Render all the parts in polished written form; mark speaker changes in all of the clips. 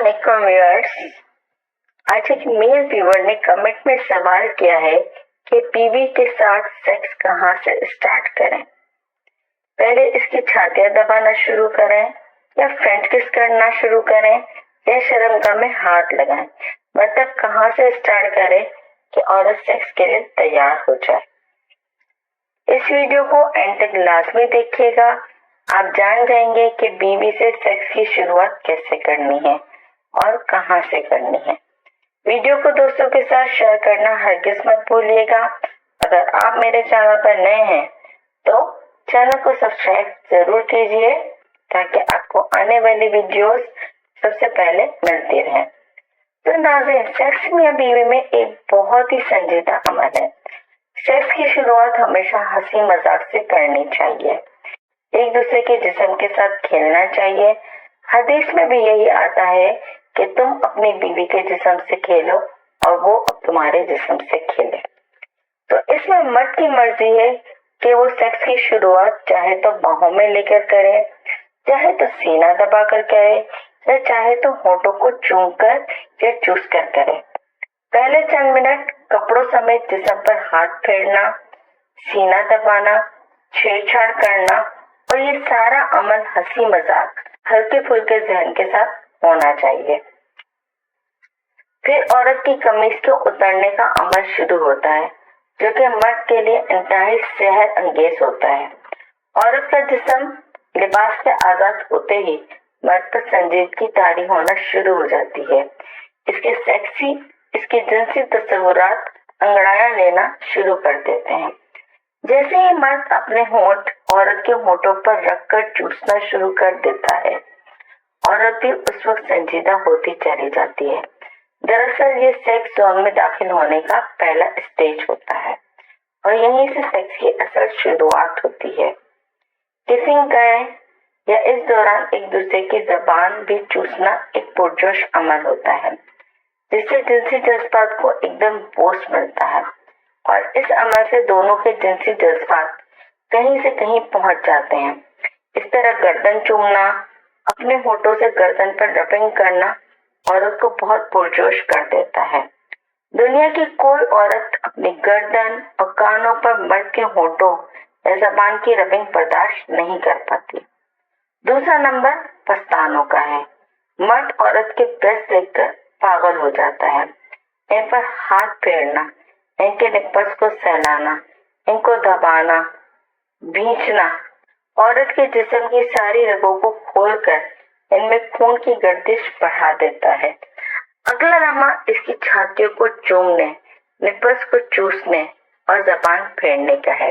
Speaker 1: अस्सलामुअलैकुम व्यूअर्स। आज एक मेल व्यूअर ने कमेंट में सवाल किया है कि बीवी के साथ सेक्स कहाँ से स्टार्ट करें। पहले इसकी छातियां दबाना शुरू करें या फ्रंट किस करना शुरू करें या शर्मगाह में हाथ लगाएं, मतलब कहाँ से स्टार्ट करें कि औरत सेक्स के लिए तैयार हो जाए। इस वीडियो को एंड तक लाजमी देखिएगा। आप जान जाएंगे कि बीवी से सेक्स की शुरुआत कैसे करनी है और कहां से करनी है। वीडियो को दोस्तों के साथ शेयर करना हरगिज मत भूलिएगा। अगर आप मेरे चैनल पर नए हैं तो चैनल को सब्सक्राइब जरूर कीजिए ताकि आपको आने वाली वीडियोस सबसे पहले मिलती रहे। तो नाज़रीन, सेक्स मियां बीवी में एक बहुत ही संजीदा अमल है। सेक्स की शुरुआत हमेशा हंसी मजाक से करनी चाहिए। एक दूसरे के जिस्म के साथ खेलना चाहिए। हदीस में भी यही आता है कि तुम अपनी बीवी के जिस्म से खेलो और वो अब तुम्हारे जिस्म से खेले। तो इसमें मर्द की मर्जी है कि वो सेक्स की शुरुआत चाहे तो बाहों में लेकर करे, चाहे तो सीना दबाकर करे या चाहे तो होठों को चूम कर या चूस कर करे। पहले चंद मिनट कपड़ों समेत जिस्म पर हाथ फेरना, सीना दबाना, छेड़छाड़ करना और ये सारा अमल हंसी मजाक हल्के फुल्के जहन के साथ होना चाहिए। फिर औरत की कमीज के उतारने का अमल शुरू होता है, जो कि मर्द के लिए इंतहाई सेहत अंगेज होता है। औरत का जिस्म लिबास से आजाद होते ही मर्द पर संजीदगी तारी होना शुरू हो जाती है। इसके जिनसी तस्वुरात अंगड़ाया लेना शुरू कर देते हैं। जैसे ही मर्द अपने होंठ औरत के होंठों पर रखकर चूसना शुरू कर देता है, औरत भी उस वक्त संजीदा होती चली जाती है। दरअसल ये सेक्स जोन में दाखिल होने का पहला स्टेज होता है और यहीं से सेक्स की असल शुरुआत होती है। किसिंग करें या इस दौरान एक दूसरे की जबान भी चूसना एक पुरजोश अमल होता है, जिससे जिनसी जज्बात को एकदम बूस्ट मिलता है और इस अमल से दोनों के जिनसी जज्बात कहीं से कहीं पहुंच जाते हैं। इस तरह गर्दन चूमना, अपने होठों से गर्दन पर रबिंग करना औरत को बहुत पुरजोश कर देता है। दुनिया की कोई औरत अपनी गर्दन और कानों पर मर्द के होठों या जबान की रबिंग बर्दाश्त नहीं कर पाती। दूसरा नंबर पस्तानों का है। मर्द औरत के ब्रेस्ट देखकर पागल हो जाता है। इन पर हाथ फेरना, इनके निप्पल्स को सहलाना, इनको दबाना, भींचना औरत के जिस्म की सारी रगों को खोलकर इनमें खून की गर्दिश बढ़ा देता है। अगला लम्हा इसकी छातियों को चूमने, निप्पल्स को चूसने और जबान फेरने का है।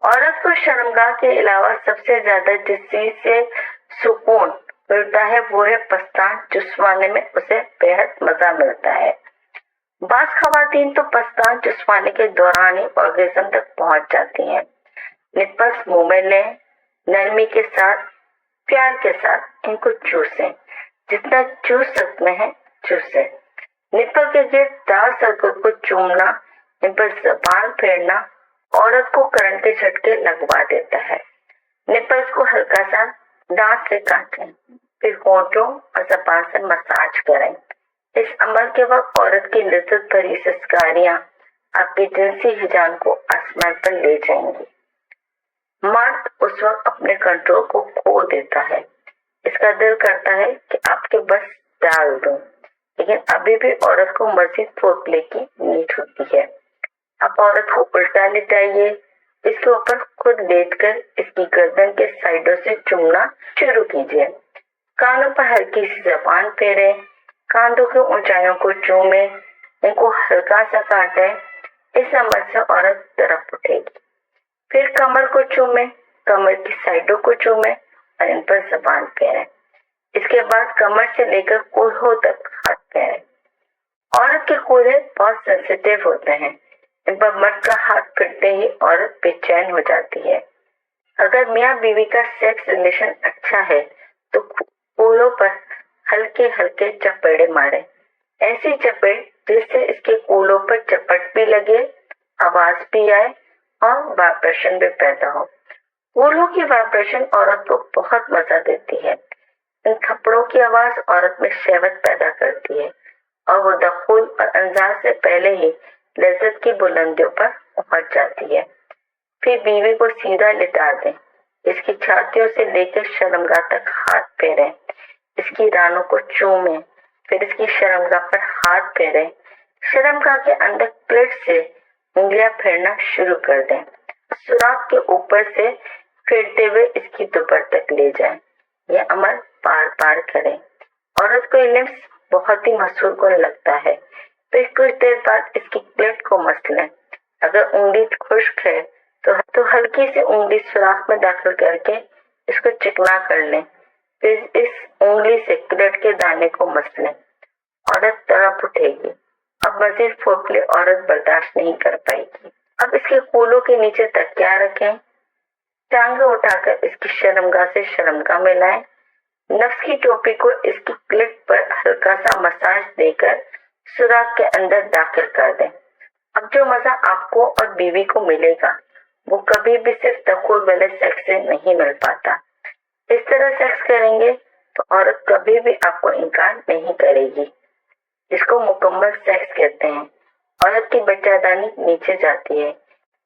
Speaker 1: औरत को शर्मगाह के अलावा सबसे ज्यादा जिस चीज से सुकून मिलता है वो है पस्तान चुसवाने में उसे बेहद मजा मिलता है। बास खवातीन तो पस्तान चुसवाने के दौरान ही ऑर्गेज्म तक पहुंच जाती हैं। निप्पल्स मुंह में लें, नरमी के साथ, प्यार के साथ इनको चूसें, जितना चूस सकते हैं चूसें। निप्पल के गिर्द डार्क सर्कल को चूमना, इन पर जबान फेरना औरत को करंट के झटके लगवा देता है। निप्पल्स को हल्का सा दांत से काटें, फिर होठों और जबान से मसाज करें। इस अमल के वक्त औरत की लज्जत भरी सिसकारियां आपके जिनसी हिजान को आसमान पर ले जाएंगी। मर्द उस वक्त अपने कंट्रोल को खो देता है। इसका दिल करता है कि आपके बस डाल दूं, लेकिन अभी भी औरत को मजीद फोरप्ले की नीड होती है। अब औरत को उल्टा लिटाइए, इसके ऊपर खुद लेटकर इसकी गर्दन के साइडों से चूमना शुरू कीजिए। कानों पर हल्की सी जबान फेरे, कांधों की ऊंचाइयों को चूमे, इनको हल्का सा काटे। इस अमल से औरत तरफ उठेगी। फिर कमर को चूमे, कमर की साइडों को चूमे और इन पर जबान फेरे। इसके बाद कमर से लेकर कूल्हों तक हाथ फेरे। औरत के कूल्हे बहुत सेंसिटिव होते हैं, इन पर मर्द का हाथ फिरते ही औरत बेचैन हो जाती है। अगर मियाँ बीवी का सेक्स रिलेशन अच्छा है तो कूल्हों पर हल्के हल्के चपेड़े मारे, ऐसी चपेट जिससे इसके कूल्हों पर चपट भी लगे, आवाज भी आए और वाइब्रेशन भी पैदा हो। कूल्हों की वाइब्रेशन औरत को बहुत मजा देती है। इन थप्पड़ों की आवाज औरत में शहवत पैदा करती है और वो दखूल और अंदाज से पहले ही लज्जत की बुलंदियों पर पहुंच जाती है। फिर बीवी को सीधा लिटा दें, इसकी छातियों से लेकर शर्मगाह तक हाथ फेरें, इसकी रानों को चूमें, फिर इसकी शर्मगाह पर हाथ फेरें, शर्मगाह के अंदर प्लेट से उंगलियां फेरना शुरू कर दें, सुराख के ऊपर से फेरते हुए इसकी दुपर तक ले जाएं। यह अमल बार बार करें। औरत को लिम्स बहुत ही महसूस लगता है। फिर कुछ देर बाद इसकी प्लेट को मस लें। अगर उंगली खुश्क है तो हल्की सी उंगली सुराख में दाखिल करके इसको चिकना कर लें। फिर इस उंगली से प्लेट के दाने को मस लें। औरत तड़प उठेगी। अब मजीद फोपले औरत बर्दाश्त नहीं कर पाएगी। अब इसके कूलों के नीचे तकिया रखें, टांगे उठाकर इसकी शर्मगाह से शर्मगाह में लाएं, नफ्स की टोपी को इसकी क्लिप पर हल्का सा मसाज देकर सुराख के अंदर दाखिल कर दें। अब जो मजा आपको और बीवी को मिलेगा वो कभी भी सिर्फ दखूल वाले सेक्स से नहीं मिल पाता। इस तरह सेक्स करेंगे तो औरत कभी भी आपको इनकार नहीं करेगी। इसको मुकम्मल सेक्स कहते हैं। औरत की बच्चादानी नीचे जाती है।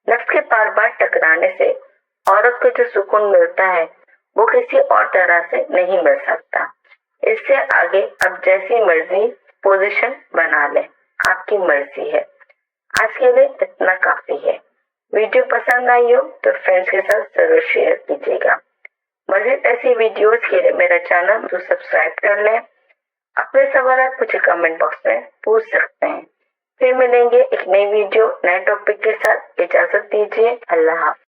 Speaker 1: नफ्स के बार बार टकराने से औरत को जो सुकून मिलता है वो किसी और तरह से नहीं मिल सकता। इससे आगे अब जैसी मर्जी पोजीशन बना लें, आपकी मर्जी है। आज के लिए इतना काफी है। वीडियो पसंद आई हो तो फ्रेंड्स के साथ जरूर शेयर कीजिएगा। मजीद ऐसी वीडियोस के लिए मेरा चैनल तो सब्सक्राइब कर लें। अपने सवाल मुझे कमेंट बॉक्स में पूछ सकते हैं। फिर मिलेंगे एक नई वीडियो नए टॉपिक के साथ। इजाजत दीजिए। अल्लाह हाफ़िज़।